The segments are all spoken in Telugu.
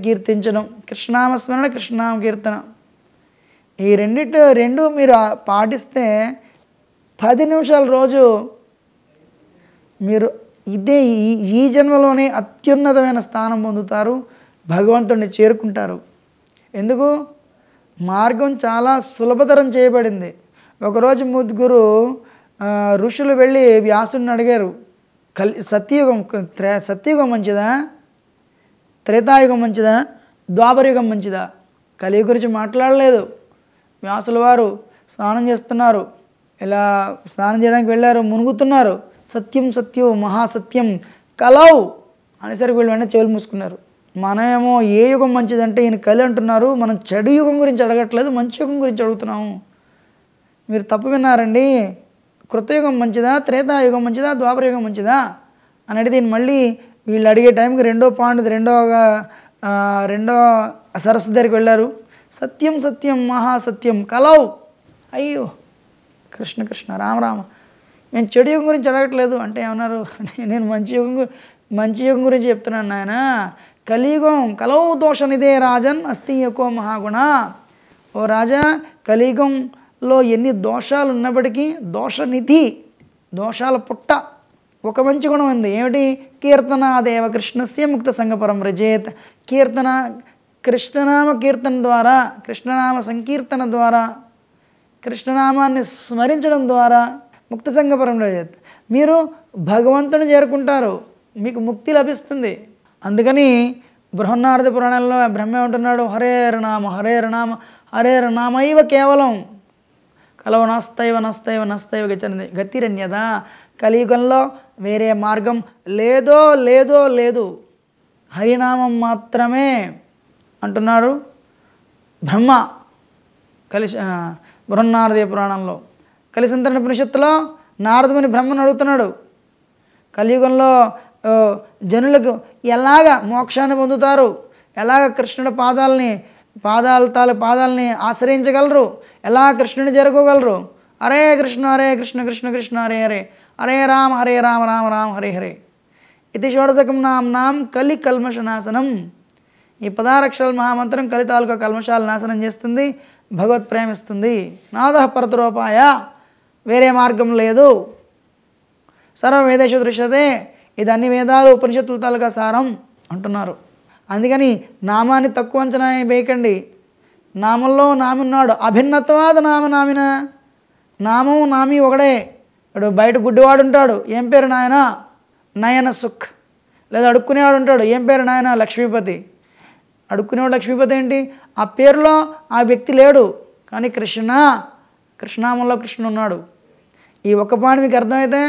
కీర్తించడం, కృష్ణనామస్మరణ, కృష్ణనామ కీర్తన, ఈ రెండు మీరు పాటిస్తే 10 నిమిషాల రోజు మీరు ఇదే ఈ జన్మలోనే అత్యున్నతమైన స్థానం పొందుతారు, భగవంతుడిని చేరుకుంటారు. ఎందుకు? మార్గం చాలా సులభతరం చేయబడింది. ఒకరోజు ముగ్గురు ఋషులు వెళ్ళి వ్యాసుని అడిగారు, సత్యయుగం మంచిదా, త్రేతాయుగం మంచిదా, ద్వాపరయుగం మంచిదా? కలియుగం గురించి మాట్లాడలేదు. వ్యాసుల వారు స్నానం చేస్తున్నారు, ఇలా స్నానం చేయడానికి వెళ్ళారు, మునుగుతున్నారు. సత్యం సత్యం మహాసత్యం కలౌ అనేసరికి వీళ్ళు వెంటనే చెవులు మూసుకున్నారు. మనమేమో ఏ యుగం మంచిదంటే ఈయన కలి అంటున్నారు, మనం చెడు యుగం గురించి అడగట్లేదు, మంచి యుగం గురించి అడుగుతున్నాము. మీరు తప్పు విన్నారండి. కృతయుగం మంచిదా, త్రేతాయుగం మంచిదా, ద్వాపరయుగం మంచిదా అని అడిగి మళ్ళీ వీళ్ళు అడిగే టైంకి రెండో సరస్సు దగ్గరికి వెళ్ళారు. సత్యం సత్యం మహాసత్యం కలౌ. అయ్యో కృష్ణ కృష్ణ రామ రామ, నేను చెడు యుగం గురించి అడగట్లేదు అంటే ఏమన్నారు, నేను మంచి యుగం గురించి చెప్తున్నాను నాయన. కలియుగం కలౌ దోషనిదే రాజన్ అస్తి యకో మహాగుణ. ఓ రాజా, కలియుగంలో ఎన్ని దోషాలు ఉన్నప్పటికీ దోషనిధి, దోషాల పుట్ట ఒక మంచి గుణం ఉంది. ఏమిటి? కీర్తనాదేవ కృష్ణస్య ముక్త సంగపరం రజేత్. కీర్తన, కృష్ణనామ కీర్తన ద్వారా, కృష్ణనామ సంకీర్తన ద్వారా, కృష్ణనామాన్ని స్మరించడం ద్వారా ముక్త సంగపరం రజేత్, మీరు భగవంతుని చేరుకుంటారు, మీకు ముక్తి లభిస్తుంది. అందుకని బృహన్నారద పురాణంలో బ్రహ్మ ఉంటున్నాడు, హరేర్నామ హరేర్నామ హరేర్నామైవ కేవలం కలవ నస్తైవ నస్తైవ నస్తైవ గచ్చని గతిరన్యదా. కలియుగంలో వేరే మార్గం లేదో లేదో లేదు, హరినామం మాత్రమే అంటున్నారు బ్రహ్మ. బృహన్నారద పురాణంలో కలిసంతరణ ఉపనిషత్తులో నారదుని బ్రహ్మను అడుగుతున్నాడు, కలియుగంలో జనులకు ఎలాగ మోక్షాన్ని పొందుతారు, ఎలాగ కృష్ణుడి పాదాలని ఆశ్రయించగలరు, ఎలా కృష్ణుని చేరుకోగలరు? హరే కృష్ణ కృష్ణ కృష్ణ హరే హరే, హరే రామ రామ రామ హరే హరే. ఇది షోడశకం నాం కలి కల్మషనాశనం. ఈ 16 అక్షరాల మహామంత్రం కలి తాలూకా కల్మషాలు నాశనం చేస్తుంది, భగవత్ ప్రేమిస్తుంది. నాద పరతరూపాయ, వేరే మార్గం లేదు. సర్వ వేదేషు దృశ్యతే, ఇది అన్ని వేదాలు ఉపనిషత్తుల తాలూకా సారం అంటున్నారు. అందుకని నామాన్ని తక్కువ అంచనా వేయకండి. నామంలో నామి ఉన్నాడు, అభిన్నత్వాద నామిన. నామం నామి ఒకడే. ఇప్పుడు బయట గుడ్డివాడు ఉంటాడు, ఏం పేరు నాయన? నయన సుఖ్. లేదా అడుక్కునేవాడు ఉంటాడు, ఏం పేరు నాయన? లక్ష్మీపతి. అడుక్కునేవాడు లక్ష్మీపతి ఏంటి? ఆ పేరులో ఆ వ్యక్తి లేడు, కానీ కృష్ణనామంలో కృష్ణుడు ఉన్నాడు. ఈ ఒక్క పాయింట్ మీకు అర్థమైతే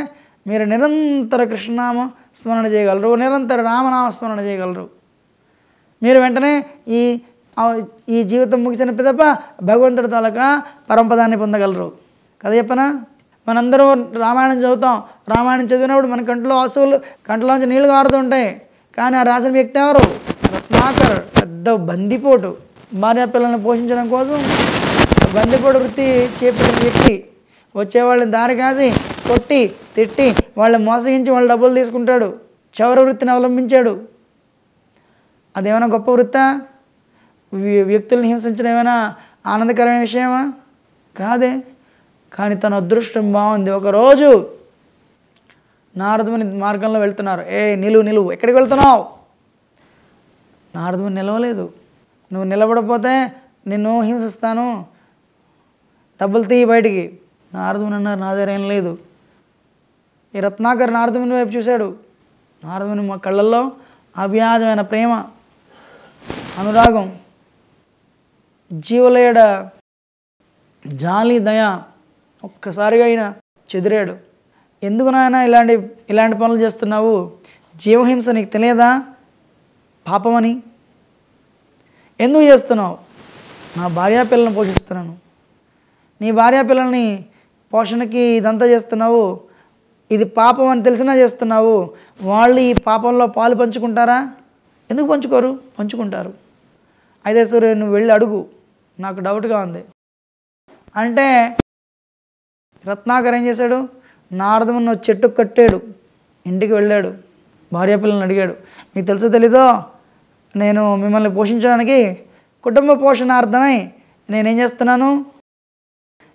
మీరు నిరంతర కృష్ణనామ స్మరణ చేయగలరు, నిరంతర రామనామ స్మరణ చేయగలరు. మీరు వెంటనే ఈ జీవితం ముగిసిన పిదప భగవంతుడి తాలూకా పరంపదాన్ని పొందగలరు. కదా చెప్పనా? మనందరం రామాయణం చదువుతాం, రామాయణం చదివినప్పుడు మన కంట్లోంచి నీళ్లు కారుతూ ఉంటాయి. కానీ ఆ రాసిన వ్యక్తి ఎవరు? రత్నాకర్. పెద్ద బందిపోటు, భార్య పిల్లల్ని పోషించడం కోసం బందిపోటు వృత్తి చేపట్టిన వ్యక్తి. వచ్చేవాళ్ళని దారి కాసి కొట్టి తిట్టి వాళ్ళని మోసగించి వాళ్ళ డబ్బులు తీసుకుంటాడు, చవర వృత్తిని అవలంబించాడు. అదేమైనా గొప్ప వృత్తా? వ్యక్తుల్ని హింసించడం ఏమైనా ఆనందకరమైన విషయమా? కాదే. కానీ తన అదృష్టం బాగుంది. ఒకరోజు నారదుని మార్గంలో వెళ్తున్నారు. నిలువు, ఎక్కడికి వెళ్తున్నావు? నారదుని నిలవలేదు. నువ్వు నిలబడపోతే నిన్ను హింసిస్తాను, డబ్బులు తీయి బయటికి. నారదుని అన్నారు, నా దగ్గర ఏం లేదు. ఈ రత్నాకర్ నారదుని వైపు చూశాడు. నారదుని మా కళ్ళల్లో అవ్యాజమైన ప్రేమ, అనురాగం, జీవులేడ జాలి, దయ. ఒక్కసారిగా ఆయన చెదిరాడు. ఎందుకు నాయన ఇలాంటి పనులు చేస్తున్నావు? జీవహింస నీకు తెలియదా పాపమని? ఎందుకు చేస్తున్నావు? నా భార్యా పిల్లల్ని పోషిస్తున్నాను. నీ భార్యా పిల్లల్ని పోషణకి ఇదంతా చేస్తున్నావు, ఇది పాపం అని తెలిసినా చేస్తున్నావు. వాళ్ళు ఈ పాపంలో పాలు పంచుకుంటారా? ఎందుకు పంచుకోరు? పంచుకుంటారు. అయితే సరే నువ్వు వెళ్ళి అడుగు, నాకు డౌట్గా ఉంది అంటే రత్నాకర్ ఏం చేశాడు? నారదమును చెట్టుకు కట్టాడు, ఇంటికి వెళ్ళాడు, భార్య పిల్లల్ని అడిగాడు, మీకు తెలుసో తెలీదో నేను మిమ్మల్ని పోషించడానికి కుటుంబ పోషణార్థమై నేనేం చేస్తున్నాను,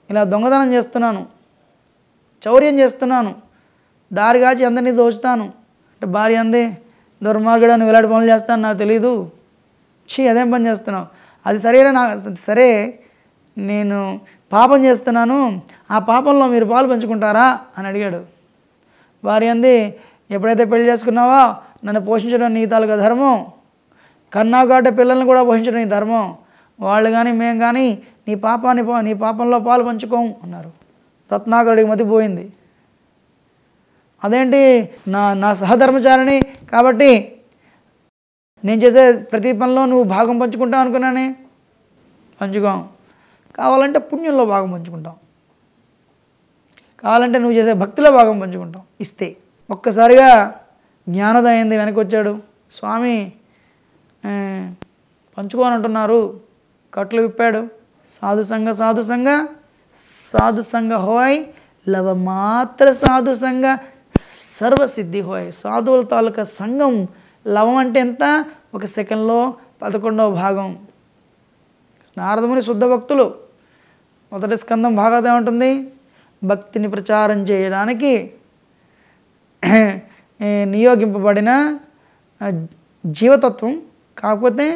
ఇలా దొంగతనం చేస్తున్నాను, చౌర్యం చేస్తున్నాను, దారిగాచి అందరినీ దోచుతాను అంటే భార్య అంది, దుర్మార్గుడు నువ్వు ఇలాంటి పనులు చేస్తాను నాకు తెలీదు, అదేం పని చేస్తున్నావు, అది సరే నేను పాపం చేస్తున్నాను, ఆ పాపంలో మీరు పాలు పంచుకుంటారా అని అడిగాడు. భార్య అంది, ఎప్పుడైతే పెళ్లి చేసుకున్నావో నన్ను పోషించడం నీ తాలూకా ధర్మం, కన్నావు కాబట్టి పిల్లల్ని కూడా పోషించడం నీ ధర్మం, వాళ్ళు కానీ మేము కానీ నీ పాపంలో పాలు పంచుకోము అన్నారు. రత్నాకరుడికి మతిపోయింది. అదేంటి, నా సహధర్మచారిణి కాబట్టి నేను చేసే ప్రతి పనిలో నువ్వు భాగం పంచుకుంటావు అనుకున్నానే, పంచుకోం. కావాలంటే పుణ్యంలో భాగం పంచుకుంటాం, కావాలంటే నువ్వు చేసే భక్తిలో భాగం పంచుకుంటాం ఇస్తే. ఒక్కసారిగా జ్ఞానోదయం అయింది. వెనక్కి వచ్చాడు. స్వామి పంచుకోనంటున్నారు. కట్లు విప్పాడు. సాధు సంగ హోయ్ లవ మాత్ర సాధు సంగ సర్వసిద్ధి హోయ్. సాధువుల తాలూకా సంఘం లవం అంటే ఎంత, ఒక సెకండ్లో 11వ భాగం. నారదముని శుద్ధ భక్తులు. మొదటి స్కందం భాగవతం ఉంటుంది, భక్తిని ప్రచారం చేయడానికి నియోగింపబడిన జీవతత్వం, కాకపోతే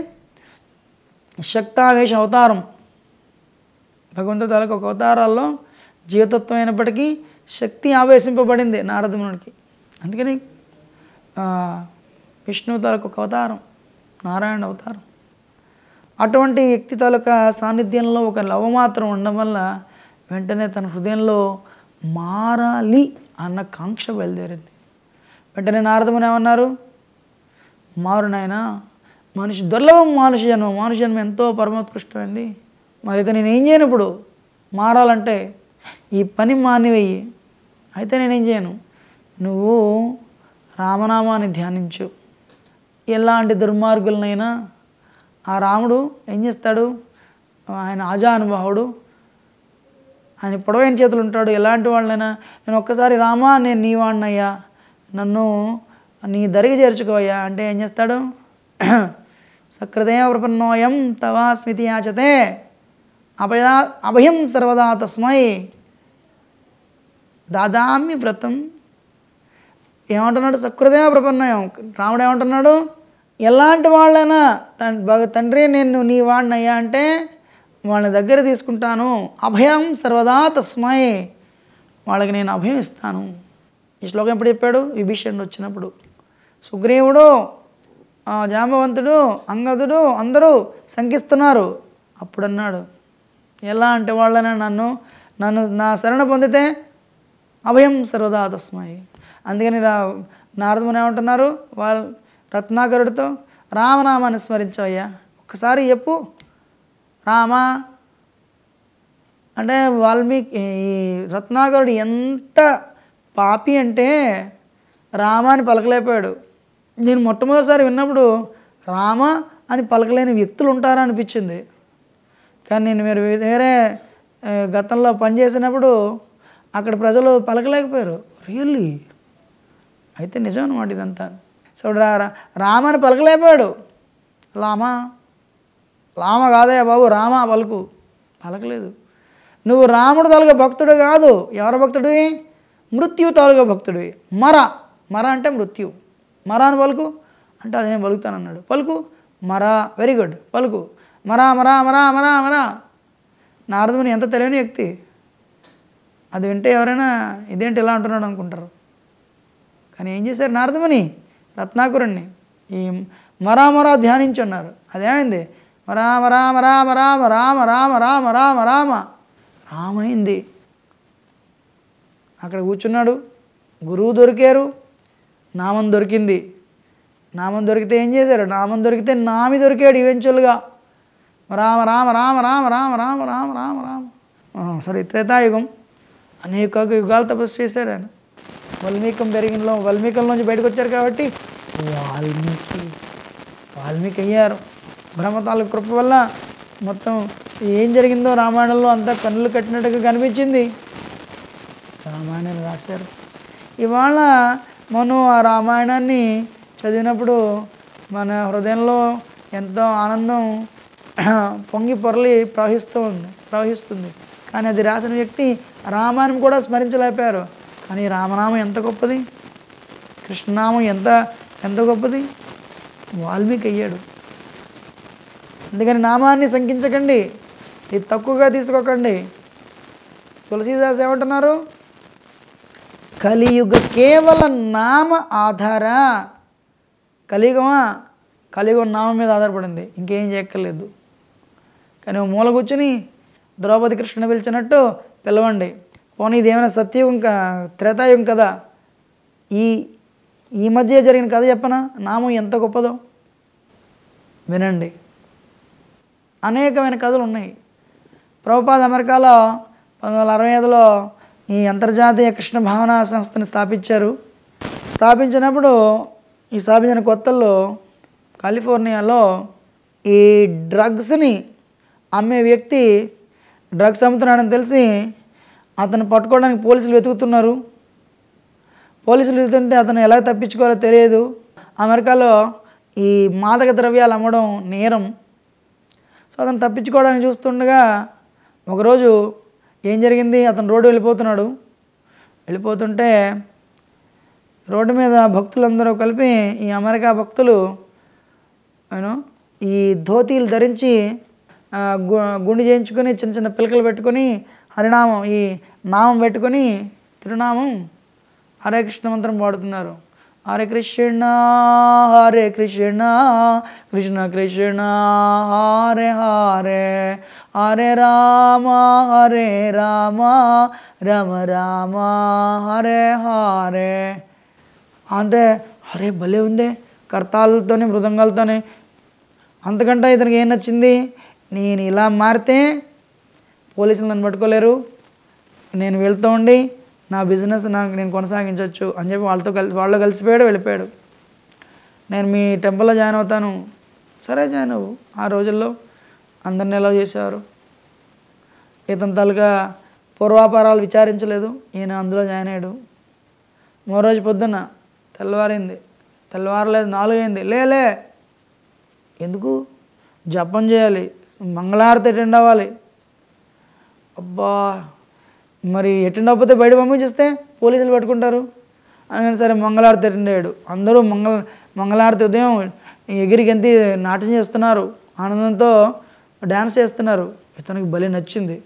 శక్తావేశ అవతారం. భగవంతుడి తాలూకు ఒక అవతారాల్లో జీవతత్వం అయినప్పటికీ శక్తి ఆవేశింపబడింది నారదమునికి. అందుకని విష్ణువు తాలూకు ఒక అవతారం, నారాయణ అవతారం. అటువంటి వ్యక్తి తాలూకా సాన్నిధ్యంలో ఒక లవమాత్రం ఉండడం వల్ల వెంటనే తన హృదయంలో మారాలి అన్న కాంక్ష బయలుదేరింది. వెంటనే నారదముని ఏమన్నారు, మారు నాయనా, దుర్లభం మానుష జన్మ ఎంతో పరమోత్కృష్టమైంది. మరి అయితే నేనేం చేయను, ఇప్పుడు మారాలంటే ఈ పని మానివేయి. అయితే నేనేం చేయను, నువ్వు రామనామాన్ని ధ్యానించు. ఎలాంటి దుర్మార్గులనైనా ఆ రాముడు ఏం చేస్తాడు, ఆయన ఆజానుభావుడు, ఆయన పొడవైన చేతులు ఉంటాడు. ఎలాంటి వాళ్ళైనా నేను ఒక్కసారి రామా నేను నీ వాడినయ్యా, నన్ను నీ దరికి చేర్చుకోవయ్యా అంటే ఏం చేస్తాడు, సకృదేవ ప్రపన్నోయం తవా స్మితి యాచతే అభయం సర్వదా తస్మై దాదామి వ్రతం. ఏమంటున్నాడు, సకృదేవ ప్రపన్నోయం. రాముడు ఏమంటున్నాడు, ఎలాంటి వాళ్ళైనా తండ్రి నేను నీ వాడినయ్యా అంటే వాళ్ళని దగ్గర తీసుకుంటాను. అభయం సర్వదా తస్మై, వాళ్ళకి నేను అభయం ఇస్తాను. ఈ శ్లోకం ఎప్పుడు చెప్పాడు, విభీషణుడు వచ్చినప్పుడు. సుగ్రీవుడు, జాంబవంతుడు, అంగదుడు అందరూ శంకిస్తున్నారు. అప్పుడు అన్నాడు, ఎలా అంటే వాళ్ళని నన్ను నా శరణ పొందితే అభయం సర్వదా తస్మై. అందుకని నారదముని ఏమంటున్నారు, రత్నాకరుడితో రామనామాన్ని స్మరించవయ్యా, ఒక్కసారి చెప్పు రామా అంటే. వాల్మీకి ఈ రత్నాకరుడు ఎంత పాపి అంటే రామాని పలకలేపాడు. నేను మొట్టమొదటిసారి విన్నప్పుడు రామ అని పలకలేని వ్యక్తులు ఉంటారా అనిపించింది. కానీ నేను వేరే గతంలో పనిచేసినప్పుడు అక్కడ ప్రజలు పలకలేకపోయారు. రియల్లీ అయితే నిజం అన్నమాట ఇదంతా. సో రామని పలకలేపాడు. లామ కాదయ్యా బాబు, రామ పలకలేదు. నువ్వు రాముడు తాలూకా భక్తుడు కాదు. ఎవరు భక్తుడివి, మృత్యు తాలూకా భక్తుడివి. మర అంటే మృత్యు. మరాని పలుకు అంటే అది నేను పలుకుతాను అన్నాడు. పలుకు మరా, వెరీ గుడ్, పలుకు మరా మరా మరా మరా మరా. నారదముని ఎంత తెలియని వ్యక్తి. అది వింటే ఎవరైనా ఇదేంటి ఇలా అంటున్నాడు అనుకుంటారు. కానీ ఏం చేశారు నారదముని, రత్నాకరుణ్ణి ఈ మరా ధ్యానించున్నారు. అదేమైంది, రామ రామ రామ రామ రామ రామ రామ రామ రామ రామైంది. అక్కడ కూర్చున్నాడు. గురువు దొరికారు, నామం దొరికింది. నామం దొరికితే ఏం చేశారు, నామం దొరికితే నామి దొరికాడు ఈవెంచువల్గా. రామ రామ రామ రామ రామ రామ రామ రామ రామ. సరే, త్రేతాయుగం అనేక యుగాలు తపస్సు చేశారు ఆయన. వాల్మీకంలోంచి బయటకు వచ్చారు కాబట్టి వాల్మీకి అయ్యారు. బ్రహ్మతాల కృప వల్ల మొత్తం ఏం జరిగిందో రామాయణంలో అంతా కన్నులు కట్టినట్టుగా కనిపించింది. రామాయణాన్ని రాశారు. ఇవాళ మనం ఆ రామాయణాన్ని చదివినప్పుడు మన హృదయంలో ఎంతో ఆనందం పొంగి పొరలి ప్రవహిస్తుంది. కానీ అది రాసిన వ్యక్తి రామాన్ని కూడా స్మరించలేకపోయారు. కానీ రామనామం ఎంత గొప్పది, కృష్ణనామం ఎంత గొప్పది. వాల్మీకి అయ్యాడు. అందుకని నామాన్ని శంకించకండి, ఇది తక్కువగా తీసుకోకండి. తులసీదాస్ ఏమంటున్నారు? కలియుగ కేవల నామ ఆధార. కలియుగం నామం మీద ఆధారపడింది, ఇంకేం చేయక్కర్లేదు. కానీ మూల కూర్చుని ద్రౌపది కృష్ణ పిలిచినట్టు పిలవండి. పోనీ ఇదేమైనా సత్యయుగం త్రేతాయుగం కదా, ఈ మధ్య జరిగిన కథ చెప్పనా? నామం ఎంత గొప్పదో వినండి. అనేకమైన కథలు ఉన్నాయి. ప్రభుపాద అమెరికాలో 1965లో ఈ అంతర్జాతీయ కృష్ణ భావనా సంస్థని స్థాపించినప్పుడు ఈ స్థాపించిన కొత్తల్లో కాలిఫోర్నియాలో ఈ డ్రగ్స్ని అమ్మే వ్యక్తి డ్రగ్స్ అమ్ముతున్నాడని తెలిసి అతను పట్టుకోవడానికి పోలీసులు వెతుకుతున్నారు. పోలీసులు వెతుకుతుంటే అతను ఎలా తప్పించుకోవాలో తెలియదు. అమెరికాలో ఈ మాదక ద్రవ్యాలు అమ్మడం నేరం. సో అతను తప్పించుకోవడానికి చూస్తుండగా ఒకరోజు ఏం జరిగింది, అతను రోడ్డు వెళ్ళిపోతుంటే రోడ్డు మీద భక్తులందరూ కలిపి, ఈ అమెరికా భక్తులు ఈ ధోతీలు ధరించి గుండు చేయించుకొని చిన్న చిన్న పిలకలు పెట్టుకొని హరినామం ఈ నామం పెట్టుకొని తిరునామం హరే కృష్ణ మంత్రం పాడుతున్నారు. హరే కృష్ణ కృష్ణ కృష్ణ హరే హరే, హరే రామ రామ రామ హరే హరే. అంటే హరే భలే ఉందే, కర్తాలతోనే మృదంగాలతోనే. అంతకంటే ఇతనికి ఏం నచ్చింది, నేను ఇలా మారితే పోలీసులు నన్ను పట్టుకోలేరు, నేను వెళ్తూ ఉండి నా బిజినెస్ నేను కొనసాగించవచ్చు అని చెప్పి వాళ్ళు కలిసిపోయాడు, వెళ్ళిపోయాడు. నేను మీ టెంపుల్లో జాయిన్ అవుతాను. సరే జాయిన్ అవ్వు. ఆ రోజుల్లో అందరిని ఎలా చేసేవారు. ఇతని తాలూకా పూర్వాపారాలు విచారించలేదు, ఈయన అందులో జాయిన్ అయ్యాడు. మరో రోజు పొద్దున్న తెల్లవారలేదు 4 అయింది. లే ఎందుకు, జపం చేయాలి, మంగళహారతి అటెండ్ అవ్వాలి. అబ్బా మరి అటెండ్ అవ్వకపోతే బయట పంపించేస్తే పోలీసులు పట్టుకుంటారు అని సరే మంగళహారతి అటెండ్ అయ్యాడు. అందరూ మంగళహారతి ఉదయం ఎగిరిగంతి నాట్యం చేస్తున్నారు, ఆనందంతో డ్యాన్స్ చేస్తున్నారు. ఇతనికి భలే నచ్చింది.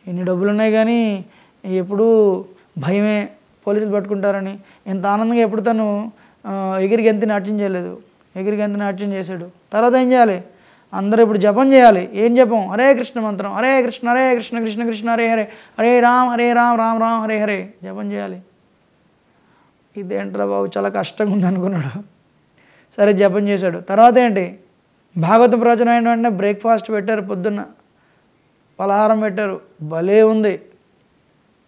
ఇన్ని డబ్బులు ఉన్నాయి కానీ ఎప్పుడూ భయమే, పోలీసులు పట్టుకుంటారని. ఇంత ఆనందంగా ఎప్పుడు తను ఎగిరిగంతి నాట్యం చేయలేదు. ఎగిరిగంతి నాట్యం చేశాడు. తర్వాత ఏం చేయాలి, అందరూ ఇప్పుడు జపం చేయాలి. ఏం జపం? హరే కృష్ణ మంత్రం. హరే కృష్ణ కృష్ణ కృష్ణ హరే హరే, హరే రామ్ రామ్ రామ్ హరే హరే జపం చేయాలి. ఇదేంట్రా బాబు చాలా కష్టంగా ఉంది అనుకున్నాడు. సరే జపం చేశాడు. తర్వాత ఏంటి, భాగవత ప్రవచనం అయిన వెంటనే బ్రేక్ఫాస్ట్ పెట్టారు, పొద్దున్న పలహారం పెట్టారు. భలే ఉంది,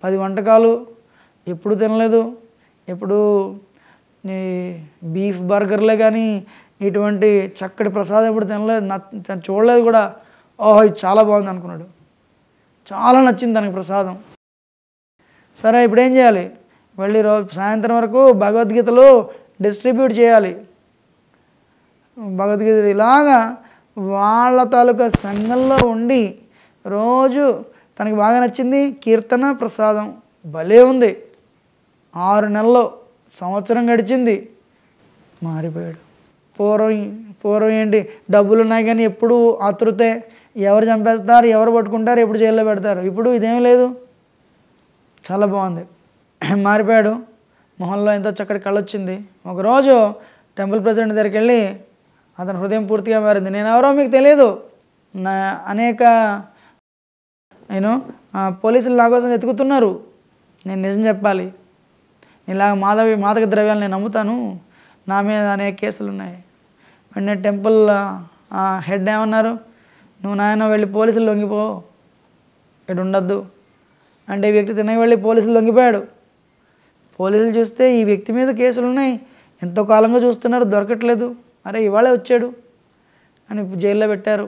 10 వంటకాలు. ఎప్పుడు తినలేదు, ఎప్పుడు బీఫ్ బర్గర్లే కానీ ఇటువంటి చక్కటి ప్రసాదం ఎప్పుడు తినలేదు, చూడలేదు కూడా. ఓహో ఇది చాలా బాగుంది అనుకున్నాడు. చాలా నచ్చింది తనకి ప్రసాదం. సరే ఇప్పుడు ఏం చేయాలి, వెళ్ళి సాయంత్రం వరకు భగవద్గీతలు డిస్ట్రిబ్యూట్ చేయాలి. భగవద్గీతలు ఇలాగా వాళ్ళ తాలూకా సంఘంలో ఉండి రోజు తనకి బాగా నచ్చింది కీర్తన ప్రసాదం. భలే ఉంది. 6 నెలలు, సంవత్సరం గడిచింది, మారిపోయాడు. పూర్వం ఏంటి, డబ్బులు ఉన్నాయి కానీ ఎప్పుడు ఆతృతే, ఎవరు చంపేస్తారు, ఎవరు పట్టుకుంటారు, ఎప్పుడు జైల్లో పెడతారు. ఇప్పుడు ఇదేమీ లేదు, చాలా బాగుంది. మారిపోయాడు. మొహంలో ఎంతో చక్కటి కళ వచ్చింది. ఒకరోజు టెంపుల్ ప్రెసిడెంట్ దగ్గరికి వెళ్ళి అతని హృదయం పూర్తిగా మారింది. నేను ఎవరో మీకు తెలియదు, నా అనేక పోలీసులు నా కోసం వెతుకుతున్నారు, నేను నిజం చెప్పాలి, ఇలా మాదక ద్రవ్యాలు నేను నమ్ముతాను, నా మీద అనేక కేసులు ఉన్నాయి. వెంటనే టెంపుల్ హెడ్ ఏమన్నారు, నువ్వు నాయన వెళ్ళి పోలీసులు లొంగిపో, ఇక్కడ ఉండద్దు అంటే ఈ వ్యక్తి తినకి వెళ్ళి పోలీసులు లొంగిపోయాడు. పోలీసులు చూస్తే ఈ వ్యక్తి మీద కేసులు ఉన్నాయి, ఎంతో కాలంగా చూస్తున్నారు, దొరకట్లేదు. అరే ఇవాళే వచ్చాడు అని జైల్లో పెట్టారు.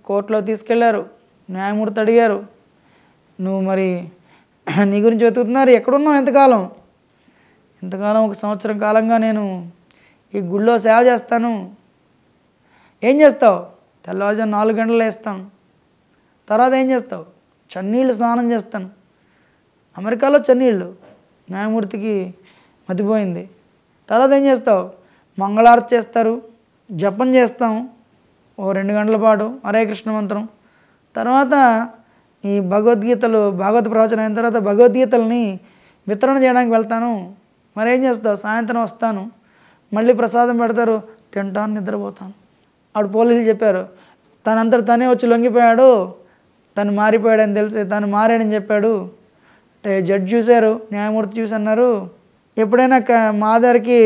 కోర్టులో తీసుకెళ్లారు. న్యాయమూర్తి అడిగారు, నువ్వు మరి నీ గురించి వెతుకుతున్నారు, ఎక్కడున్నావు, ఎంతకాలం? 1 సంవత్సరం కాలంగా నేను ఈ గుళ్ళో సేవ చేస్తాను. ఏం చేస్తావు? తెల్లవారుజాము 4 గంటలు లేస్తాను. తర్వాత ఏం చేస్తావు? చన్నీళ్ళు స్నానం చేస్తాను. అమెరికాలో చన్నీళ్ళు, న్యాయమూర్తికి మతిపోయింది. తర్వాత ఏం చేస్తావు? మంగళారతి చేస్తారు, జపం చేస్తాం ఓ 2 గంటల పాటు హరే కృష్ణ మంత్రం. తర్వాత ఈ భాగవత ప్రవచనం అయిన తర్వాత భగవద్గీతల్ని వితరణ చేయడానికి వెళ్తాను. మరేం చేస్తావు? సాయంత్రం వస్తాను, మళ్ళీ ప్రసాదం పెడతారు, తింటాను, నిద్రపోతాను. అప్పుడు పోలీసులు చెప్పారు తనంతట తనే వచ్చి లొంగిపోయాడు, తను మారిపోయాడని తెలిసి తను మారాడని చెప్పాడు. అంటే జడ్జి చూశారు, న్యాయమూర్తి చూసి అన్నారు, ఎప్పుడైనా మా దగ్గరికి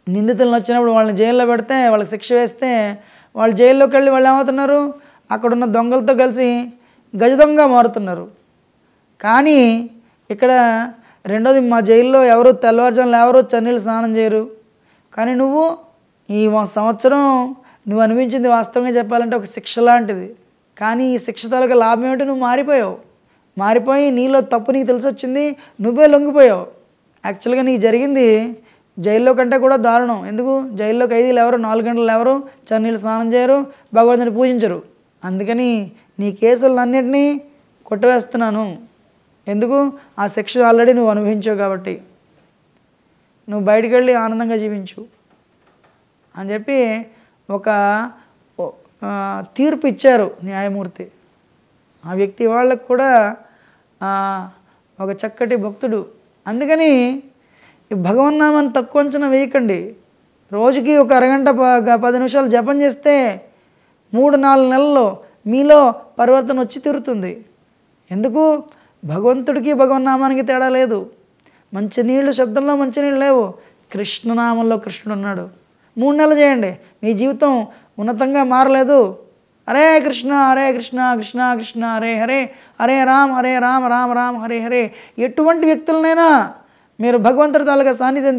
నిందితులను వచ్చినప్పుడు వాళ్ళని జైల్లో పెడితే, వాళ్ళకి శిక్ష వేస్తే వాళ్ళు జైల్లోకి వెళ్ళి వాళ్ళు ఏమవుతున్నారు? అక్కడున్న దొంగలతో కలిసి గజ దొంగ మారుతున్నారు. కానీ ఇక్కడ రెండోది, మా జైల్లో ఎవరు తెల్లవారుజాములు ఎవరు చన్నీళ్ళు స్నానం చేయరు. కానీ నువ్వు ఈ సంవత్సరం నువ్వు అనిపించింది వాస్తవంగా చెప్పాలంటే ఒక శిక్ష లాంటిది. కానీ ఈ శిక్ష తాలూకా లాభం ఏమిటి? నువ్వు మారిపోయి నీలో తప్పు నీకు తెలిసి వచ్చింది, నువ్వే లొంగిపోయావు. యాక్చువల్గా నీకు జరిగింది జైల్లో కంటే కూడా దారుణం. ఎందుకు? జైల్లో ఖైదీలు ఎవరు 4 గంటలు ఎవరు చన్నీళ్ళు స్నానం చేయరు, భగవంతుని పూజించరు. అందుకని నీ కేసులన్నింటినీ కొట్టివేస్తున్నాను. ఎందుకు? ఆ శిక్ష ఆల్రెడీ నువ్వు అనుభవించావు కాబట్టి నువ్వు బయటికి వెళ్ళి ఆనందంగా జీవించు అని చెప్పి ఒక తీర్పు ఇచ్చారు న్యాయమూర్తి. ఆ వ్యక్తి వాళ్ళకు కూడా ఒక చక్కటి భక్తుడు. అందుకని ఈ భగవన్నామాన్ని తక్కువ అంచనా వేయకండి. రోజుకి ఒక అరగంట 10 నిమిషాలు జపం చేస్తే 3-4 నెలల్లో మీలో పరివర్తన వచ్చి తీరుతుంది. ఎందుకు? భగవంతుడికి భగవన్నామానికి తేడా లేదు. మంచినీళ్ళు శబ్దంలో మంచినీళ్ళు లేవు, కృష్ణనామంలో కృష్ణుడు ఉన్నాడు. 3 నెలలు చేయండి, మీ జీవితం ఉన్నతంగా మారలేదు. హరే కృష్ణ కృష్ణ కృష్ణ హరే హరే, హరే రామ రామ రామ హరే హరే. ఎటువంటి వ్యక్తులనైనా మీరు భగవంతుడి తాలూకా సాన్నిధ్యం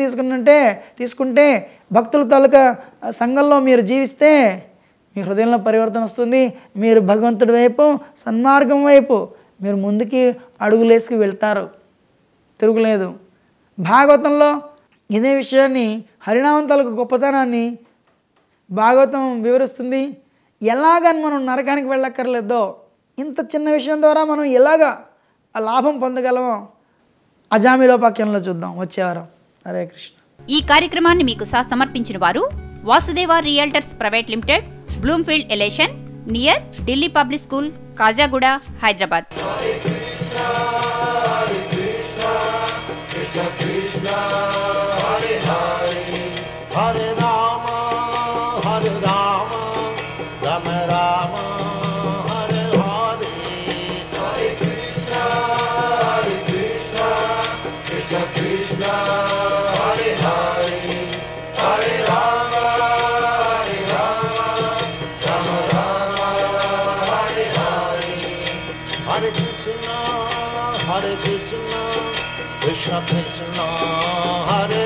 తీసుకుంటే భక్తుల తాలూకా సంఘంలో మీరు జీవిస్తే మీ హృదయంలో పరివర్తన వస్తుంది. మీరు భగవంతుడి వైపు, సన్మార్గం వైపు మీరు ముందుకి అడుగులేసుకు వెళ్తారు, తిరుగులేదు. భాగవతంలో ఇదే విషయాన్ని, హరినామం తాలూకా గొప్పతనాన్ని భాగవతం వివరిస్తుంది. ఎలాగని మనం నరకానికి వెళ్ళక్కర్లేదో, ఇంత చిన్న విషయం ద్వారా మనం ఎలాగా ఆ లాభం పొందగలమో అజామిలోపాఖ్యంలో చూద్దాం వచ్చే వారం. హరే కృష్ణ. ఈ కార్యక్రమాన్ని మీకు సమర్పించిన వారు Vasudeva realtors private limited, Bloomfield elation, near Delhi public school, Kajaguda, Hyderabad. Hare Rama Hare Rama Rama Rama Hare Hare, Hare Krishna Krishna Krishna Hare Hare, Hare Rama Rama Rama Hare Hare, Hare Krishna Krishna Krishna Hare